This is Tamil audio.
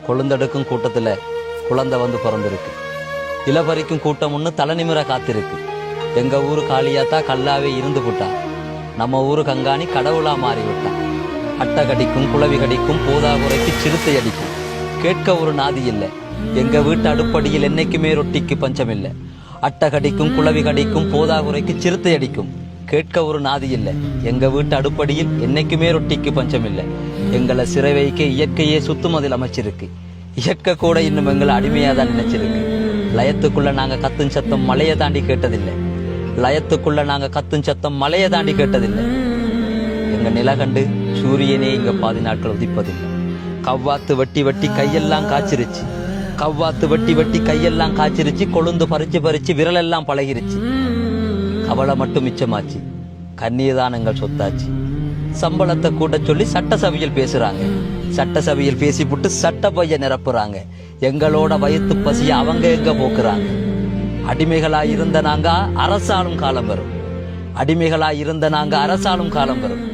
கொழுந்தெடுக்கும் கூட்டத்துல குழந்தை வந்து பிறந்திருக்கு. இளபறிக்கும் கூட்டம் ஒன்று தலை நிமிர காத்திருக்கு. எங்க ஊரு காளியாத்தா கல்லாவே இருந்து விட்டா. நம்ம ஊரு கங்காணி கடவுளா மாறி விட்டா. அட்டை கடிக்கும், குளவி கடிக்கும், போதாகுறைக்கு சிறுத்தை அடிக்கும். கேட்க ஒரு நாதி இல்லை. எங்க வீட்டு அடுப்படியில் என்னைக்குமே ரொட்டிக்கு பஞ்சம் இல்லை. அட்டை கடிக்கும், குளவி கடிக்கும், போதாகுறைக்கு சிறுத்தை அடிக்கும். கேட்க ஒரு நாதி இல்லை. எங்க வீட்டு அடுப்படியில் என்னைக்குமே ரொட்டிக்கு பஞ்சம் இல்லை. எங்களை சிறை வைக்க இயற்கையே சுத்துமதில் அமைச்சிருக்கு. இயற்கை கூட இன்னும் எங்களை அடிமையா தான் நினைச்சிருக்கு. லயத்துக்குள்ள நாங்க கத்தும் சத்தம் மலையை தாண்டி கேட்டதில்லை. லயத்துக்குள்ள நாங்க கத்தும் சத்தம் மலையை தாண்டி கேட்டதில்லை. எங்க நிலகண்டு சூரியனே இங்க பாதி நாட்கள் உதிப்பதில்லை. கவ்வாத்து வெட்டி வெட்டி கையெல்லாம் காய்ச்சிருச்சு. கவ்வாத்து வெட்டி வெட்டி கையெல்லாம் காய்ச்சிருச்சு. கொழுந்து பறிச்சு பறிச்சு விரலெல்லாம் பழகிருச்சு. கவலை மட்டும் மிச்சமாச்சு. கண்ணீர்தான் எங்கள் சொத்தாச்சு. சம்பளத்தை கூட்ட சொல்லி சட்டசபையில் பேசுறாங்க. சட்டசபையில் பேசிவிட்டு சட்ட பைய நிரப்புறாங்க. எங்களோட வயிற்று பசிய அவங்க எங்க போக்குறாங்க. அடிமைகளா இருந்த நாங்க அரசாளும் காலம் வரும். அடிமைகளா இருந்த நாங்க அரசாளும் காலம் வரும்.